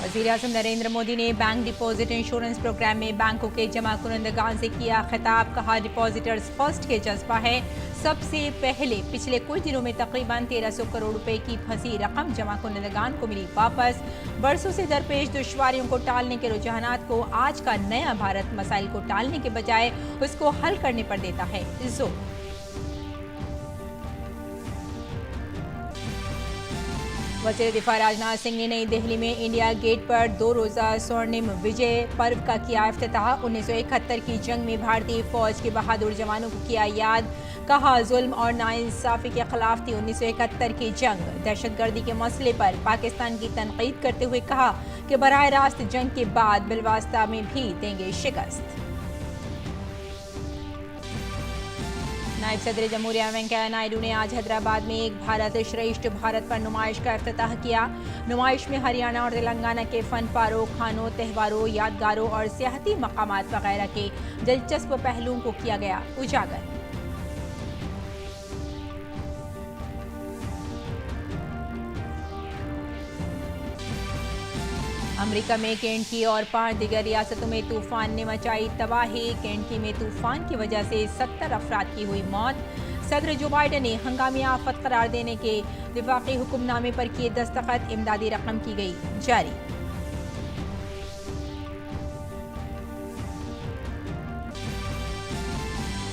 वज़ीर-ए-आज़म नरेंद्र मोदी ने bank deposit insurance programme में बैंकों के जमा कुनंदगान से किया खिताब। कहा, डिपॉजिटर्स फर्स्ट के जज्बा है। सबसे पहले पिछले कुछ दिनों में तकरीबन 1300 करोड़ रुपए की फंसी रकम जमा कुनंदगान को मिली वापस। बरसों से दरपेश दुश्वारियों को टालने के रुझानात को आज का नया भारत मसाइल को टालने के बजाय उसको हल करने पर देता है जोर। वज़ीर दिफा राजनाथ सिंह ने नई दिल्ली में इंडिया गेट पर 2 रोज़ा स्वर्णिम विजय पर्व का किया इफ्तिताह। 1971 की जंग में भारतीय फौज के बहादुर जवानों को किया याद। कहा, जुल्म और नाइंसाफी के खिलाफ थी 1971 की जंग। दहशतगर्दी के मसले पर पाकिस्तान की तनकीद करते हुए कहा कि बराह रास्त जंग के बाद बिलवास्ता में भी देंगे शिकस्त। नायब सदर जमहूरिया वेंकैया नायडू ने आज हैदराबाद में एक भारत श्रेष्ठ भारत पर नुमाइश का इफ्तिताह किया। नुमाइश में हरियाणा और तेलंगाना के फन पारों, खानों, त्योहारों, यादगारों और सियाहती मकामात वगैरह के दिलचस्प पहलुओं को किया गया उजागर। अमेरिका में केंटकी और 5 दिगर रियासतों में तूफान ने मचाई तबाही। केंटकी में तूफान की वजह से 70 अफराद की हुई मौत। सदर जो बाइडेन ने हंगामी आफत करार देने के वफाकी हुक्मनामे पर किए दस्तखत। इमदादी रकम की गई जारी।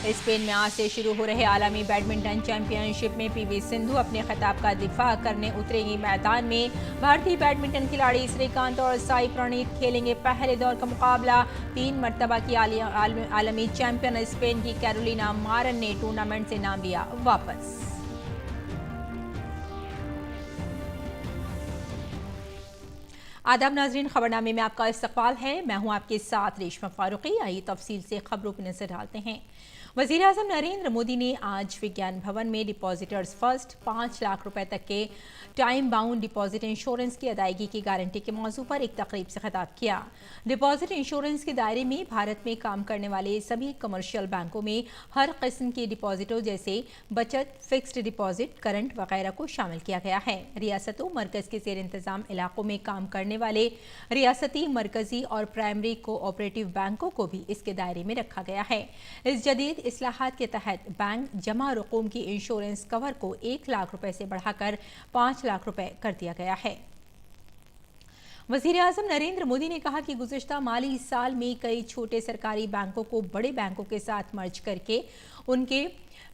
स्पेन में आज से शुरू हो रहे आलमी बैडमिंटन चैंपियनशिप में पीवी सिंधु अपने खिताब का दिफा करने उतरेंगी मैदान में। भारतीय बैडमिंटन खिलाड़ी श्रीकांत और साई प्रणीत खेलेंगे पहले दौर का मुकाबला। 3 मरतबा की आलमी चैंपियन स्पेन की कैरोलिना मारिन ने टूर्नामेंट से नाम लिया वापस। आदाब नाजरीन, खबरनामे में आपका इस्तकबाल है। मैं हूं आपके साथ रेशमा फारूकी। आइए तफसील से खबरों पर नजर डालते हैं। वज़ीर-ए-आज़म नरेंद्र मोदी ने आज विज्ञान भवन में डिपॉजिटर्स फर्स्ट 5 लाख रुपए तक के टाइम बाउंड डिपॉजिट इंश्योरेंस की अदायगी की गारंटी के मौजू पर एक तकरीब से खिताब किया। डिपॉजिट इंश्योरेंस के दायरे में भारत में काम करने वाले सभी कमर्शियल बैंकों में हर किस्म के डिपॉजिटों जैसे बचत, फिक्स्ड डिपॉजिट, करंट वगैरह को शामिल किया गया है। रियासतों, मरकज के जेर इंतजाम इलाकों में काम करने वाले रियासती, मरकजी और प्राइमरी कोऑपरेटिव बैंकों को भी इसके दायरे में रखा गया है। इस जदीद इस्लाहात के तहत बैंक जमा रकूम की इंश्योरेंस कवर को 1 लाख रुपए से बढ़ाकर 5 लाख रुपए कर दिया गया है। वज़ीर-ए-आज़म नरेंद्र मोदी ने कहा कि गुज़िश्ता माली साल में कई छोटे सरकारी बैंकों को बड़े बैंकों के साथ मर्ज करके उनके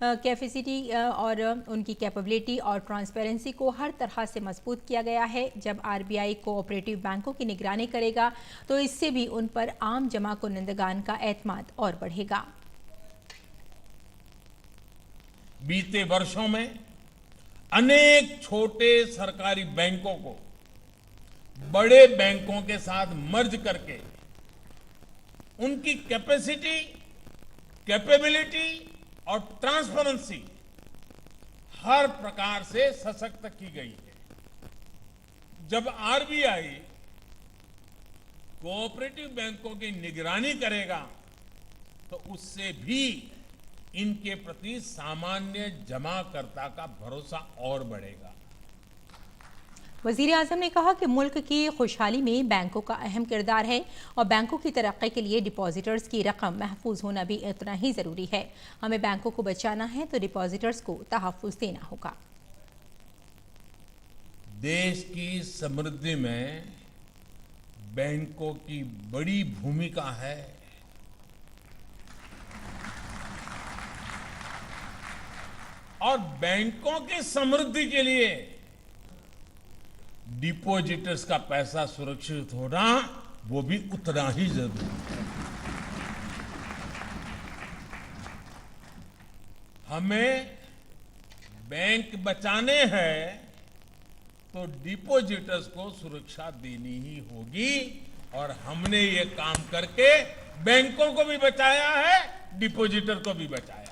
कैपेसिटी और उनकी कैपेबिलिटी और ट्रांसपेरेंसी को हर तरह से मजबूत किया गया है। जब आरबीआई कोऑपरेटिव बैंकों की निगरानी करेगा तो इससे भी उन पर आम जमा कुनंदगान का एतमाद और बढ़ेगा। बीते वर्षों में अनेक छोटे सरकारी बैंकों को बड़े बैंकों के साथ मर्ज करके उनकी कैपेसिटी, कैपेबिलिटी और ट्रांसपेरेंसी हर प्रकार से सशक्त की गई है। जब आरबीआई कोऑपरेटिव बैंकों की निगरानी करेगा तो उससे भी इनके प्रति सामान्य जमाकर्ता का भरोसा और बढ़ेगा। वज़ीर-ए-आज़म ने कहा कि मुल्क की खुशहाली में बैंकों का अहम किरदार है और बैंकों की तरक्की के लिए डिपॉजिटर्स की रकम महफूज होना भी इतना ही ज़रूरी है। हमें बैंकों को बचाना है तो डिपॉजिटर्स को तहफ़्फ़ुज़ देना होगा। देश की समृद्धि में बैंकों की बड़ी भूमिका है। और बैंकों की समृद्धि के लिए डिपॉजिटर्स का पैसा सुरक्षित होना वो भी उतना ही जरूरी है। हमें बैंक बचाने हैं तो डिपॉजिटर्स को सुरक्षा देनी ही होगी और हमने ये काम करके बैंकों को भी बचाया है, डिपॉजिटर को भी बचाया है।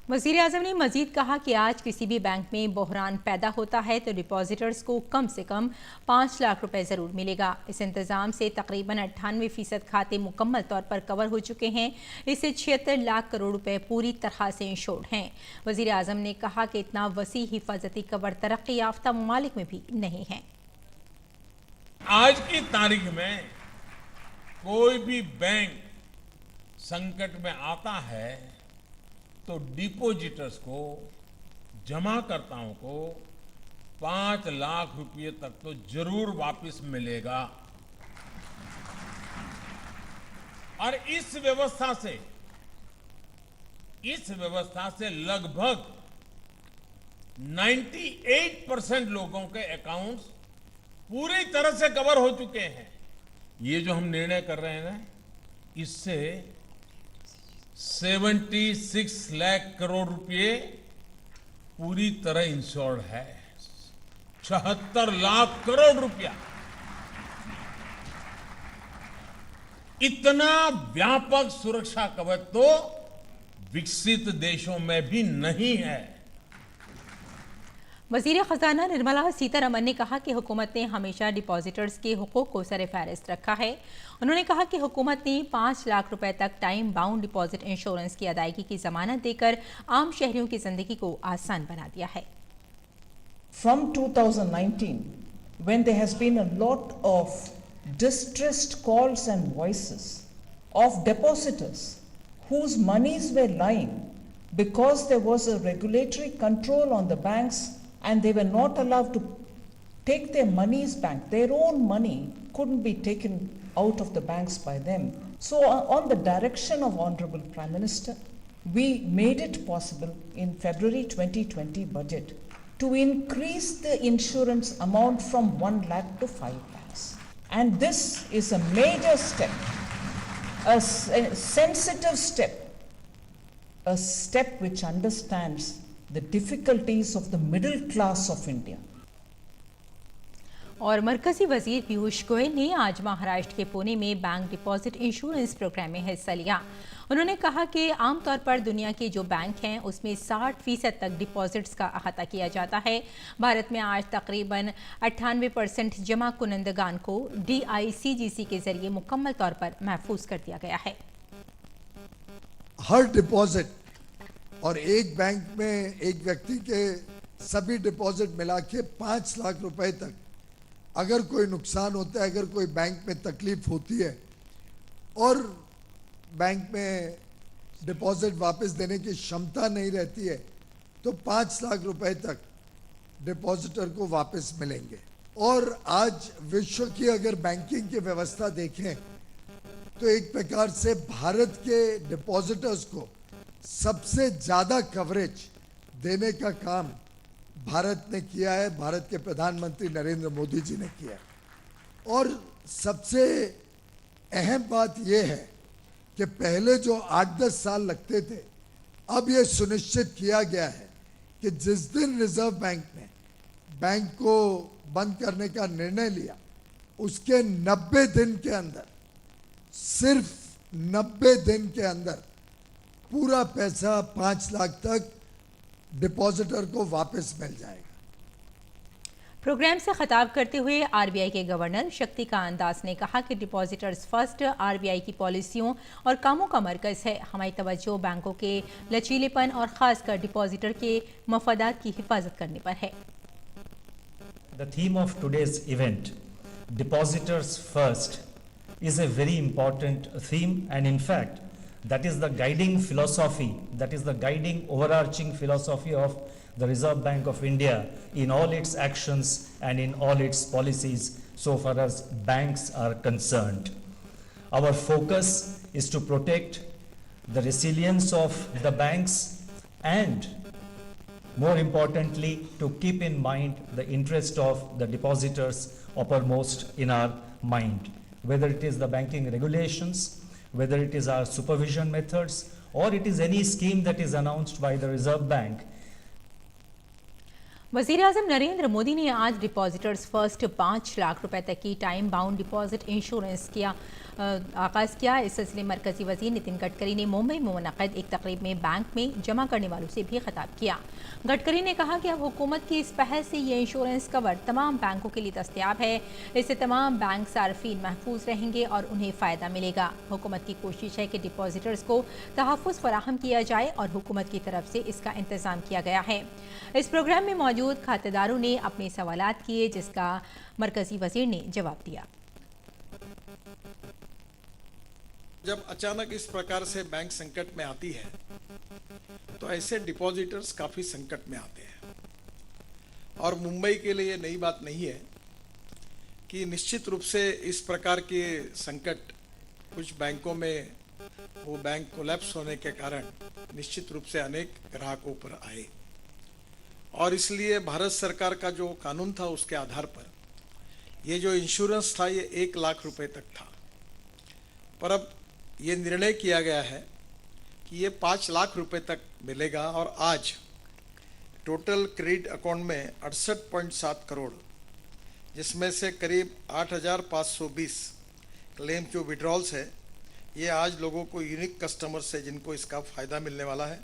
वज़ीर-ए-आज़म ने मजीद कहा कि आज किसी भी बैंक में बहरान पैदा होता है तो डिपॉजिटर्स को कम से कम 5 लाख रुपए ज़रूर मिलेगा। इस इंतज़ाम से तकरीबन 98% खाते मुकम्मल तौर पर कवर हो चुके हैं। इससे 76 लाख करोड़ रुपए पूरी तरह से इंश्योर्ड हैं। वज़ीर-ए-आज़म ने कहा कि इतना वसी हिफाजती कवर तरक्की याफ्ता ममालिक में भी नहीं है। आज की तारीख में कोई भी बैंक संकट में आता है तो डिपॉजिटर्स को, जमाकर्ताओं को 5 लाख रुपए तक तो जरूर वापस मिलेगा। और इस व्यवस्था से लगभग 98% लोगों के अकाउंट्स पूरी तरह से कवर हो चुके हैं। ये जो हम निर्णय कर रहे हैं ना, इससे 76 लाख करोड़ रुपए पूरी तरह इंश्योर्ड है। 76 लाख करोड़ रुपया, इतना व्यापक सुरक्षा कवच तो विकसित देशों में भी नहीं है। वजीर खजाना निर्मला सीतारमन ने कहा कि हुकूमत ने हमेशा डिपॉजिटर्स के हुकूक को सर-ए-फहरिस्त रखा है। उन्होंने कहा कि हुकूमत ने 5 लाख रुपए तक टाइम बाउंड डिपॉजिट इंश्योरेंस की अदायगी की जमानत देकर आम शहरियों की जिंदगी को आसान बना दिया है। From 2019, when there has been a lot of distressed calls and voices of depositors whose monies were lying because there was a regulatory control on the banks and they were not allowed to take their monies back. Their own money couldn't be taken out of the banks by them. So on the direction of Honorable Prime Minister, we made it possible in February 2020 budget to increase the insurance amount from 1 lakh to 5 lakhs. And this is a major step, a sensitive step, a step which understands the difficulties of the middle class of India. और मरकजी वजीर पीयूष गोयल ने आज महाराष्ट्र के पुणे में bank deposit insurance programme में हिस्सा लिया। उन्होंने कहा कि आमतौर पर दुनिया के जो बैंक हैं उसमें 60% तक डिपॉजिट्स का अहाता किया जाता है। भारत में आज तकरीबन 98% जमा कुनंदगान को DICGC के जरिए मुकम्मल तौर पर महफूज कर दिया गया है। हर डिपॉजिट और एक बैंक में एक व्यक्ति के सभी डिपॉजिट मिला के 5 लाख रुपए तक अगर कोई नुकसान होता है, अगर कोई बैंक में तकलीफ होती है और बैंक में डिपॉजिट वापस देने की क्षमता नहीं रहती है तो 5 लाख रुपए तक डिपॉजिटर को वापस मिलेंगे। और आज विश्व की अगर बैंकिंग की व्यवस्था देखें तो एक प्रकार से भारत के डिपॉजिटर्स को सबसे ज्यादा कवरेज देने का काम भारत ने किया है, भारत के प्रधानमंत्री नरेंद्र मोदी जी ने किया है। और सबसे अहम बात यह है कि पहले जो 8-10 साल लगते थे, अब यह सुनिश्चित किया गया है कि जिस दिन रिजर्व बैंक ने बैंक को बंद करने का निर्णय लिया उसके 90 दिन के अंदर, सिर्फ 90 दिन के अंदर पूरा पैसा 5 लाख तक डिपॉजिटर को वापस मिल जाएगा। प्रोग्राम से खिताब करते हुए RBI के गवर्नर शक्तिकांत दास ने कहा कि डिपॉजिटर्स फर्स्ट RBI की पॉलिसियों और कामों का मरकज है। हमारी तवज्जो बैंकों के लचीलेपन और खासकर डिपॉजिटर के मफादात की हिफाजत करने पर है। The theme of today's event, Depositors First, is a very important theme, and in fact that is the guiding philosophy, that is the guiding overarching philosophy of the Reserve Bank of India in all its actions and in all its policies so far as banks are concerned. Our focus is to protect the resilience of the banks and more importantly to keep in mind the interest of the depositors uppermost in our mind, whether it is the banking regulations, whether it is our supervision methods, or it is any scheme that is announced by the Reserve Bank. वज़ीर आज़म नरेंद्र मोदी ने आज depositors first 5 lakh रुपए तक की time bound deposit insurance किया आगाज़ किया। इस सिलसिले में मरकजी वज़ीर नितिन गडकरी ने मुंबई में मुनक़िद एक तकरीब में बैंक में जमा करने वालों से भी खिताब किया। गडकरी ने कहा कि अब हुकूमत की इस पहल से ये इंश्योरेंस कवर तमाम बैंकों के लिए दस्तयाब है। इससे तमाम बैंक सार्फिन महफूज रहेंगे और उन्हें फ़ायदा मिलेगा। हुकूमत की कोशिश है कि डिपॉजिटर्स को तहफ़्फ़ुज़ फराहम किया जाए और हुकूमत की तरफ से इसका इंतज़ाम किया गया है। इस प्रोग्राम में मौजूद खातेदारों ने अपने सवालात किए, जिसका मरकजी वज़ीर ने जवाब दिया। जब अचानक इस प्रकार से बैंक संकट में आती है तो ऐसे डिपॉजिटर्स काफ़ी संकट में आते हैं। और मुंबई के लिए नई बात नहीं है कि निश्चित रूप से इस प्रकार के संकट कुछ बैंकों में वो बैंक कोलैप्स होने के कारण निश्चित रूप से अनेक ग्राहकों पर आए। और इसलिए भारत सरकार का जो कानून था उसके आधार पर ये जो इंश्योरेंस था ये 1 लाख रुपए तक था, पर अब ये निर्णय किया गया है कि ये 5 लाख रुपए तक मिलेगा। और आज टोटल क्रेडिट अकाउंट में 68.7 करोड़, जिसमें से करीब 8,520 क्लेम जो विड्रॉल्स है, ये आज लोगों को यूनिक कस्टमर्स है जिनको इसका फ़ायदा मिलने वाला है।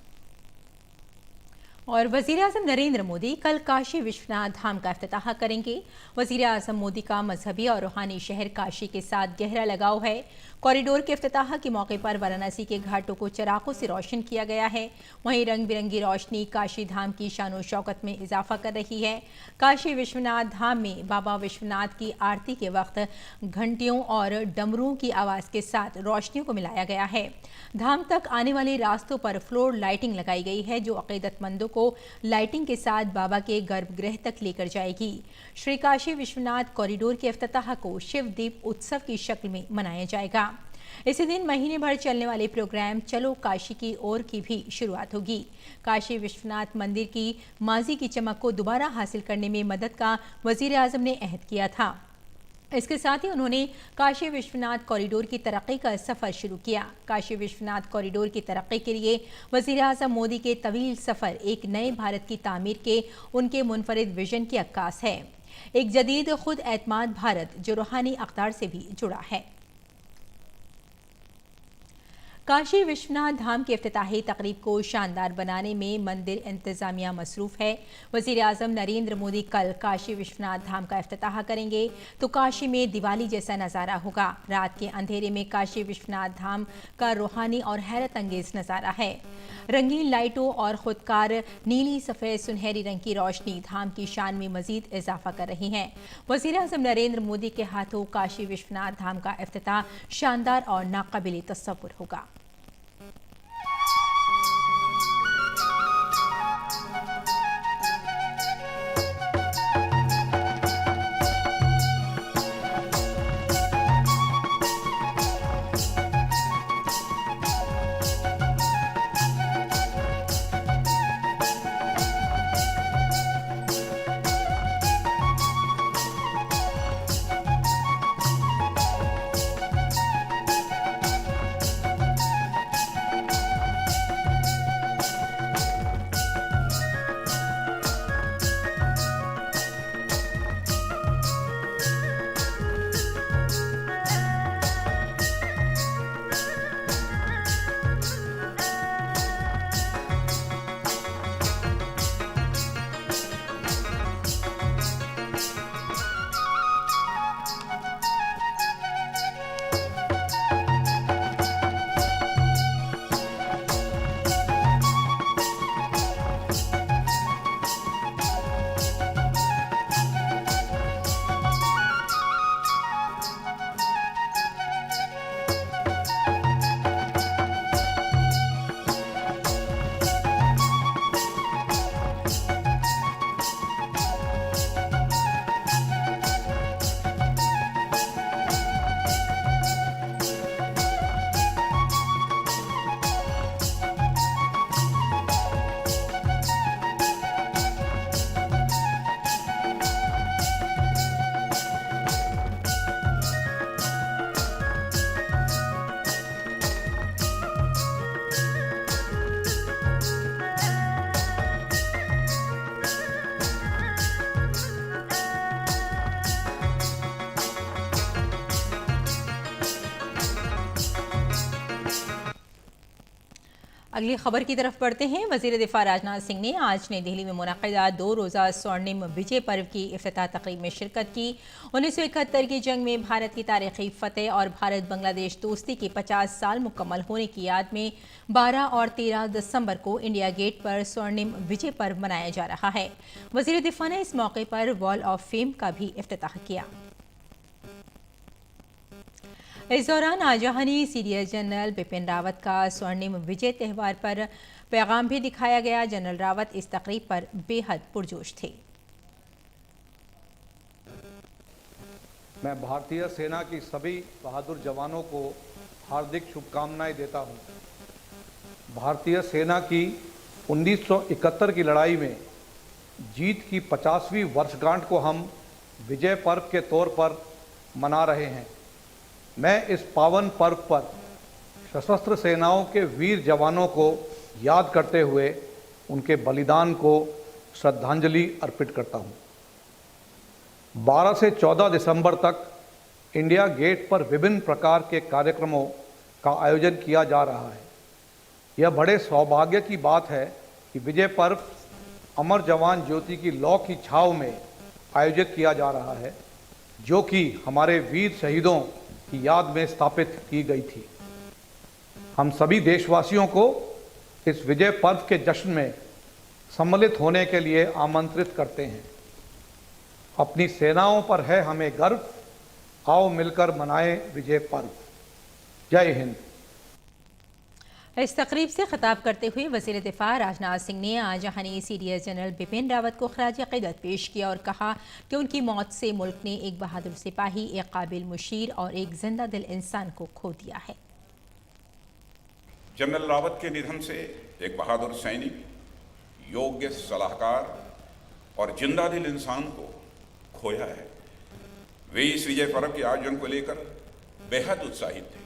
और वज़ीर-ए-आज़म नरेंद्र मोदी कल काशी विश्वनाथ धाम का इफ्तिताह करेंगे। वज़ीर-ए-आज़म मोदी का मजहबी और रूहानी शहर काशी के साथ गहरा लगाव है। कॉरिडोर के इफ्तिताह के मौके पर वाराणसी के घाटों को चरागों से रोशन किया गया है। वहीं रंग बिरंगी रोशनी काशी धाम की शान शौकत में इजाफा कर रही है। काशी विश्वनाथ धाम में बाबा विश्वनाथ की आरती के वक्त घंटियों और डमरुओं की आवाज़ के साथ रोशनियों को मिलाया गया है। धाम तक आने वाले रास्तों पर फ्लोर लाइटिंग लगाई गई है, जो अकीदतमंदों को लाइटिंग के साथ बाबा के गर्भगृह तक लेकर जाएगी। श्री काशी विश्वनाथ कॉरिडोर के इफ्तिताह को शिव दीप उत्सव की शक्ल में मनाया जाएगा। इसी दिन महीने भर चलने वाले प्रोग्राम चलो काशी की ओर की भी शुरुआत होगी। काशी विश्वनाथ मंदिर की माजी की चमक को दोबारा हासिल करने में मदद का वज़ीर-ए-आज़म ने अहद किया था। इसके साथ ही उन्होंने काशी विश्वनाथ कॉरिडोर की तरक्की का सफ़र शुरू किया। काशी विश्वनाथ कॉरिडोर की तरक्की के लिए वज़ीर-ए-आज़म मोदी के तवील सफ़र एक नए भारत की तामीर के उनके मुनफरिद विजन की अक्कास है। एक जदीद खुद एतमाद भारत जो रूहानी अक़दार से भी जुड़ा है। काशी विश्वनाथ धाम के इफ्तिताही तकरीब को शानदार बनाने में मंदिर इंतज़ामिया मसरूफ़ है। वज़ीर-ए-आज़म नरेंद्र मोदी कल काशी विश्वनाथ धाम का इफ्तिताह करेंगे तो काशी में दिवाली जैसा नज़ारा होगा। रात के अंधेरे में काशी विश्वनाथ धाम का रूहानी और हैरत अंगेज़ नज़ारा है। रंगीन लाइटों और खुदकार नीली सफ़ेद सुनहरी रंग की रोशनी धाम की शान में मज़ीद इजाफा कर रही हैं। वज़ीर-ए-आज़म नरेंद्र मोदी के हाथों काशी विश्वनाथ धाम का इफ्तिताह शानदार और नाक़ाबिल तसव्वुर होगा। अगली खबर की तरफ बढ़ते हैं। वजीर दिफा राजनाथ सिंह ने आज नई दिल्ली में मुनक़िदा 2 रोज़ा स्वर्णिम विजय पर्व की इफ्तिताह तकरीब में शिरकत की। 1971 की जंग में भारत की तारीखी फतेह और भारत बांग्लादेश दोस्ती के 50 साल मुकम्मल होने की याद में 12 और 13 दिसंबर को इंडिया गेट पर स्वर्णिम विजय पर्व मनाया जा रहा है। वजीर दिफा ने इस मौके पर वॉल ऑफ फेम का भी इफ्तिताह किया। इस दौरान आजहानी सीनियर जनरल बिपिन रावत का स्वर्णिम विजय त्यौहार पर पैगाम भी दिखाया गया। जनरल रावत इस तकरीब पर बेहद पुरजोश थे। मैं भारतीय सेना की सभी बहादुर जवानों को हार्दिक शुभकामनाएं देता हूं। भारतीय सेना की 1971 की लड़ाई में जीत की 50वीं वर्षगांठ को हम विजय पर्व के तौर पर मना रहे हैं। मैं इस पावन पर्व पर सशस्त्र सेनाओं के वीर जवानों को याद करते हुए उनके बलिदान को श्रद्धांजलि अर्पित करता हूं। 12 से 14 दिसंबर तक इंडिया गेट पर विभिन्न प्रकार के कार्यक्रमों का आयोजन किया जा रहा है। यह बड़े सौभाग्य की बात है कि विजय पर्व अमर जवान ज्योति की लौ की छाव में आयोजित किया जा रहा है, जो कि हमारे वीर शहीदों की याद में स्थापित की गई थी। हम सभी देशवासियों को इस विजय पर्व के जश्न में सम्मिलित होने के लिए आमंत्रित करते हैं। अपनी सेनाओं पर है हमें गर्व, आओ मिलकर मनाएं विजय पर्व। जय हिंद। इस तकरीब से खिताब करते हुए वज़ीर दिफा राजनाथ सिंह ने आजहानी सीनियर जनरल बिपिन रावत को खराज अक़ीदत पेश किया और कहा कि उनकी मौत से मुल्क ने एक बहादुर सिपाही, एक काबिल मुशीर और एक जिंदा दिल इंसान को खो दिया है। जनरल रावत के निधन से एक बहादुर सैनिक, योग्य सलाहकार और जिंदा दिल इंसान को खोया है। वे इस विजय पर्व के आयोजन को लेकर बेहद उत्साहित थे।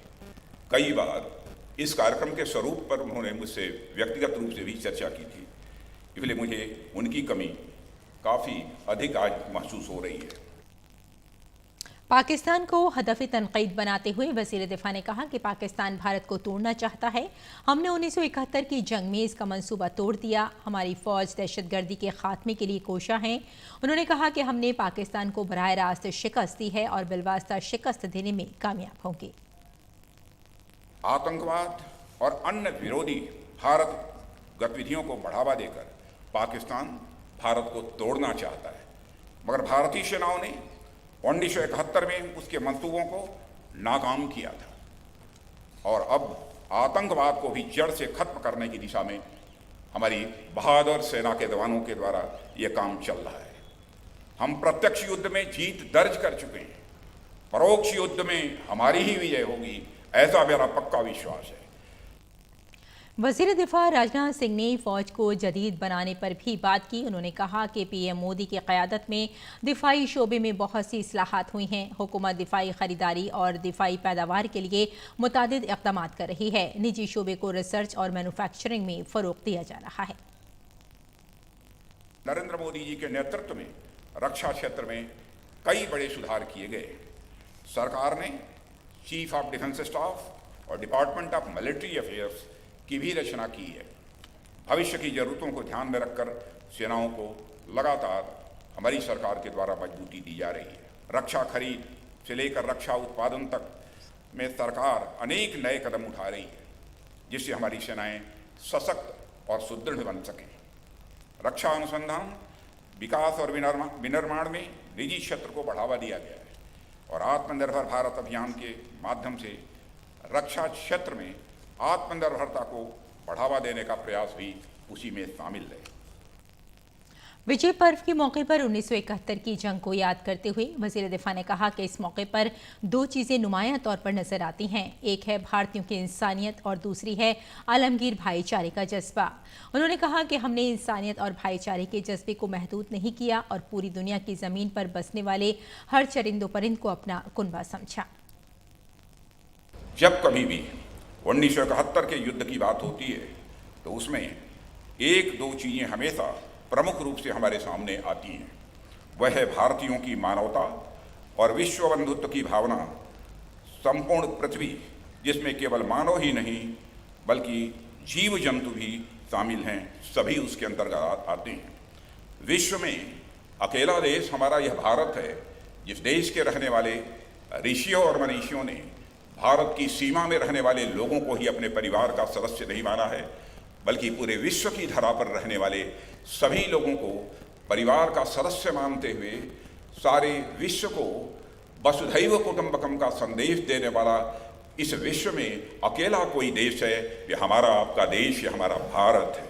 कई बार इस कार्यक्रम के स्वरूप पर उन्होंने मुझसे व्यक्तिगत रूप से भी चर्चा की थी, इसलिए मुझे उनकी कमी काफ़ी अधिक आज महसूस हो रही है। पाकिस्तान को हदफ़ तनक़ीद बनाते हुए वज़ीर दिफा ने कहा कि पाकिस्तान भारत को तोड़ना चाहता है। हमने 1971 की जंग में इसका मंसूबा तोड़ दिया। हमारी फ़ौज दहशतगर्दी के खात्मे के लिए कोशा है। उन्होंने कहा कि हमने पाकिस्तान को बराह रास्त शिकस्त दी है और बिलवास्ता शिकस्त देने में कामयाब होंगे। आतंकवाद और अन्य विरोधी भारत गतिविधियों को बढ़ावा देकर पाकिस्तान भारत को तोड़ना चाहता है, मगर भारतीय सेनाओं ने 1971 में उसके मंसूबों को नाकाम किया था और अब आतंकवाद को भी जड़ से खत्म करने की दिशा में हमारी बहादुर सेना के जवानों के द्वारा ये काम चल रहा है। हम प्रत्यक्ष युद्ध में जीत दर्ज कर चुके हैं, परोक्ष युद्ध में हमारी ही विजय होगी, ऐसा मेरा पक्का विश्वास है। वज़ीर दिफा राजनाथ सिंह ने फ़ौज को जदीद बनाने पर भी बात की। उन्होंने कहा कि पीएम मोदी की क़यादत में दिफाई शोबे में बहुत सी इस्लाहात हुई हैं। हुकूमत दिफाई ख़रीदारी और दिफाई पैदावार के लिए मुतादिद इक़दाम कर रही है। निजी शोबे को रिसर्च और मैन्युफैक्चरिंग में फ़रोग़ दिया जा रहा है। नरेंद्र मोदी जी के नेतृत्व में रक्षा क्षेत्र में कई बड़े सुधार किए गए। सरकार ने चीफ ऑफ डिफेंस स्टाफ और डिपार्टमेंट ऑफ मिलिट्री अफेयर्स की भी रचना की है। भविष्य की जरूरतों को ध्यान में रखकर सेनाओं को लगातार हमारी सरकार के द्वारा मजबूती दी जा रही है। रक्षा खरीद से लेकर रक्षा उत्पादन तक में सरकार अनेक नए कदम उठा रही है, जिससे हमारी सेनाएं सशक्त और सुदृढ़ बन सकें। रक्षा अनुसंधान, विकास और विनिर्माण में निजी क्षेत्र को बढ़ावा दिया गया है और आत्मनिर्भर भारत अभियान के माध्यम से रक्षा क्षेत्र में आत्मनिर्भरता को बढ़ावा देने का प्रयास भी उसी में शामिल है। विजय पर्व के मौके पर 1971 की जंग को याद करते हुए वज़ीर दिफा ने कहा कि इस मौके पर दो चीज़ें नुमायां तौर पर नजर आती हैं। एक है भारतीयों की इंसानियत और दूसरी है आलमगीर भाईचारे का जज्बा। उन्होंने कहा कि हमने इंसानियत और भाईचारे के जज्बे को महदूद नहीं किया और पूरी दुनिया की ज़मीन पर बसने वाले हर चरिंदो परिंद को अपना कुनबा समझा। जब कभी भी 1971 के युद्ध की बात होती है तो उसमें एक दो चीज़ें हमेशा प्रमुख रूप से हमारे सामने आती हैं। वह है भारतीयों की मानवता और विश्व बंधुत्व की भावना। संपूर्ण पृथ्वी जिसमें केवल मानव ही नहीं बल्कि जीव जंतु भी शामिल हैं, सभी उसके अंतर्गत आते हैं। विश्व में अकेला देश हमारा यह भारत है जिस देश के रहने वाले ऋषियों और मनीषियों ने भारत की सीमा में रहने वाले लोगों को ही अपने परिवार का सदस्य नहीं माना है, बल्कि पूरे विश्व की धरा पर रहने वाले सभी लोगों को परिवार का सदस्य मानते हुए सारे विश्व को वसुधैव कुटुंबकम का संदेश देने वाला इस विश्व में अकेला कोई देश है, ये हमारा आपका देश, ये हमारा भारत है।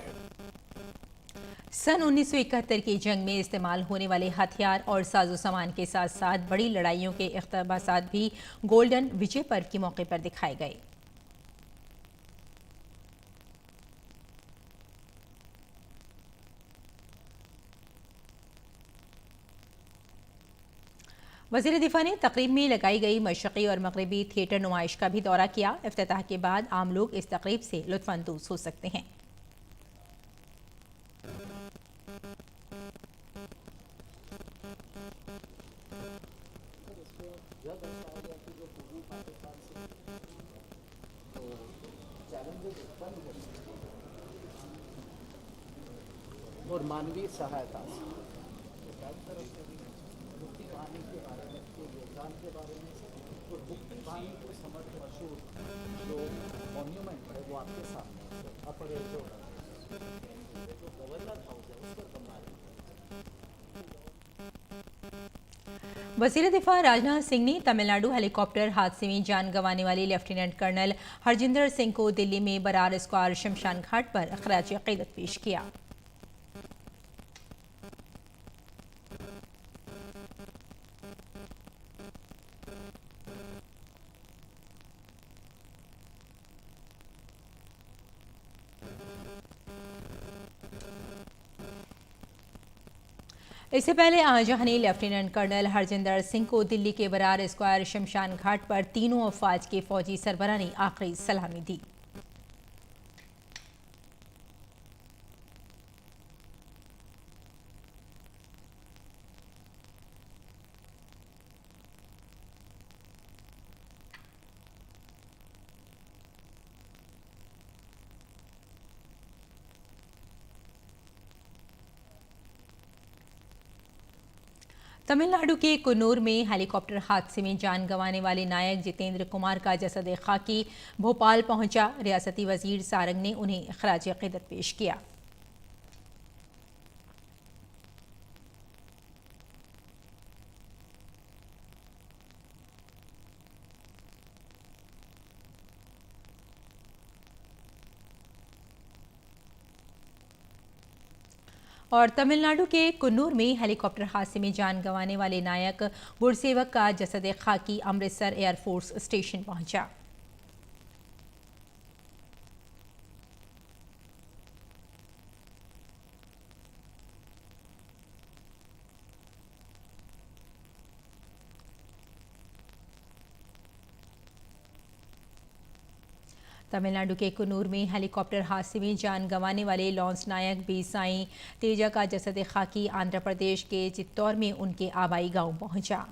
सन 1971 की जंग में इस्तेमाल होने वाले हथियार और साजो सामान के साथ साथ बड़ी लड़ाइयों के इक़्तिबासात भी गोल्डन विजय पर्व के मौके पर दिखाए गए। वज़ीर दिफा ने तकरीब में लगाई गई मशरक़ी और मगरबी थिएटर नुमाइश का भी दौरा किया। इफ्तिताह के बाद आम लोग इस तकरीब से लुत्फ़अंदोज़ हो सकते हैं। और मानवीय सहायता के बारे में तो मुक्ति बानी को समर्थ मशहूर जो मॉन्यूमेंट है वो आपके सामने अपर जो गवर्नर हाउस है उस पर बना रहे। वज़ीर दिफा राजनाथ सिंह ने तमिलनाडु हेलीकॉप्टर हादसे में जान गंवाने वाले लेफ्टिनेंट कर्नल हरजिंदर सिंह को दिल्ली में बरार स्क्वायर शमशान घाट पर खराज अक़ीदत पेश किया। इससे पहले आजहां ने लेफ्टिनेंट कर्नल हरजिंदर सिंह को दिल्ली के बरार स्क्वायर शमशान घाट पर तीनों अफवाज के फौजी सरबराह ने आखिरी सलामी दी। तमिलनाडु के कुन्नूर में हेलीकॉप्टर हादसे में जान गंवाने वाले नायक जितेंद्र कुमार का जसद खाकी भोपाल पहुंचा। रियासती वजीर सारंग ने उन्हें खराज अक़ीदत पेश किया। और तमिलनाडु के कुन्नूर में हेलीकॉप्टर हादसे में जान गंवाने वाले नायक गुरसेवक का जसद खाकी अमृतसर एयरफोर्स स्टेशन पहुंचा। तमिलनाडु के कुन्नूर में हेलीकॉप्टर हादसे में जान गंवाने वाले लॉन्स नायक बी साई तेजा का जसद खाकी आंध्र प्रदेश के चित्तौड़ में उनके आबाई गांव पहुंचा।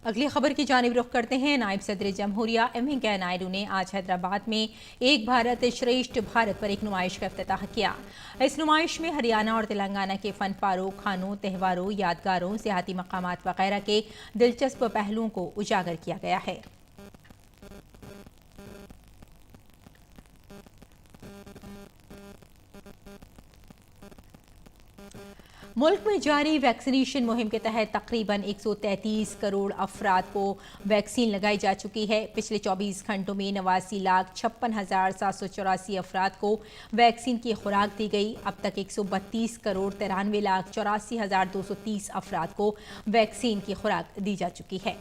अगली खबर की जानिब रुख करते हैं। नायब सदर जमहूरिया एम वेंकैया नायडू ने आज हैदराबाद में एक भारत श्रेष्ठ भारत पर एक नुमाइश का इफ्तिताह किया। इस नुमाइश में हरियाणा और तेलंगाना के फन पारों, खानों, त्योहारों, यादगारों, सियाहती मकामात वगैरह के दिलचस्प पहलुओं को उजागर किया गया है। मुल्क में जारी वैक्सीनेशन मुहिम के तहत तकरीबन 133 करोड़ अफराद को वैक्सीन लगाई जा चुकी है। पिछले 24 घंटों में 89,56,784 अफराद को वैक्सीन की खुराक दी गई। अब तक 132 करोड़ 93,84,230 अफराद को वैक्सीन की खुराक दी जा चुकी है।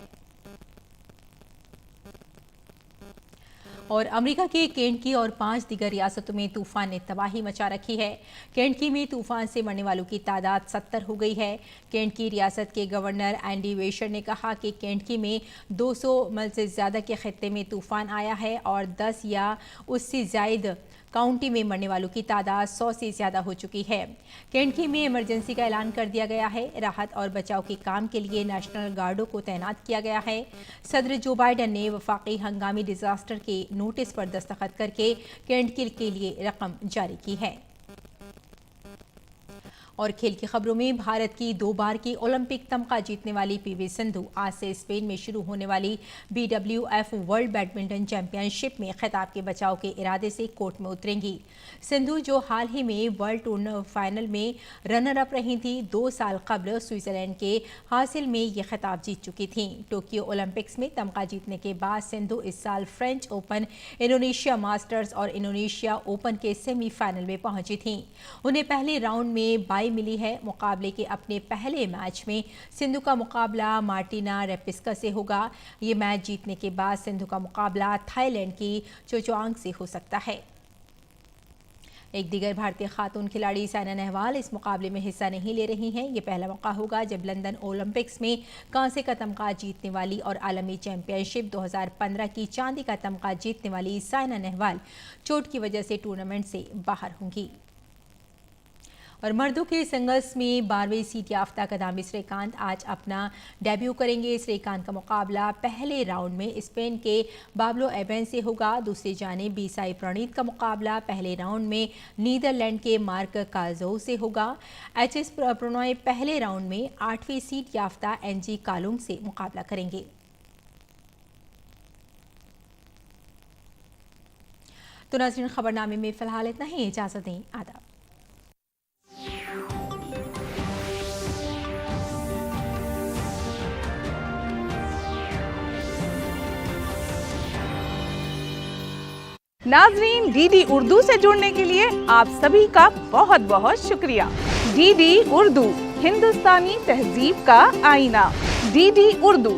और अमेरिका के केंटकी और 5 दीगर रियासतों में तूफान ने तबाही मचा रखी है। केंटकी में तूफान से मरने वालों की तादाद 70 हो गई है। केंटकी रियासत के गवर्नर एंडी वेशर ने कहा कि केंटकी में 200 मील से ज़्यादा के खित्ते में तूफान आया है और 10 या उससे ज़ायद काउंटी में मरने वालों की तादाद 100 से ज्यादा हो चुकी है। केंटकी में इमरजेंसी का ऐलान कर दिया गया है। राहत और बचाव के काम के लिए नेशनल गार्डों को तैनात किया गया है। सदर जो बाइडेन ने वफाकी हंगामी डिजास्टर के नोटिस पर दस्तखत करके केंटकी के लिए रकम जारी की है। और खेल की खबरों में भारत की 2 बार की ओलंपिक तमगा जीतने वाली पीवी सिंधु आज से स्पेन में शुरू होने वाली BWF वर्ल्ड बैडमिंटन चैंपियनशिप में खिताब के बचाव के इरादे से कोर्ट में उतरेंगी। सिंधु जो हाल ही में वर्ल्ड टूर फाइनल में रनर अप रही थी, 2 साल कबल स्विट्जरलैंड के हासिल में ये खिताब जीत चुकी थी। टोक्यो ओलंपिक्स में तमगा जीतने के बाद सिंधु इस साल फ्रेंच ओपन, इंडोनेशिया मास्टर्स और इंडोनेशिया ओपन के सेमीफाइनल में पहुंची थी। उन्हें पहले राउंड में बाई मिली है। मुकाबले के अपने पहले मैच में सिंधु का मुकाबला मार्टिना रेपिस्का से होगा। ये मैच जीतने के बाद सिंधु का मुकाबला थाईलैंड की चोचोआंग से हो सकता है। एक दीगर भारतीय खातून खिलाड़ी साइना नेहवाल इस मुकाबले में हिस्सा नहीं ले रही हैं। ये पहला मौका होगा जब लंदन ओलंपिक्स में कांसे का तमगा जीतने वाली और आलमी चैंपियनशिप 2015 की चांदी का तमगा जीतने वाली साइना नेहवाल चोट की वजह से टूर्नामेंट से बाहर होंगी। और मर्दों के सिंगल्स में 12वीं सीट याफ्ता किदाम्बी श्रीकांत आज अपना डेब्यू करेंगे। श्रीकांत का मुकाबला पहले राउंड में स्पेन के पाब्लो एबेन से होगा। दूसरी जानिब बी साई प्रणीत का मुकाबला पहले राउंड में नीदरलैंड के मार्क काजो से होगा। HS प्रणॉय पहले राउंड में 8वीं सीट याफ्ता NG कालुंग से मुकाबला करेंगे। तो नाज़रीन, खबरनामे में फिलहाल इतना ही। इजाजत दें। आदाब। नाज़रीन, DD उर्दू से जुड़ने के लिए आप सभी का बहुत बहुत शुक्रिया। DD उर्दू, हिंदुस्तानी तहजीब का आईना। DD उर्दू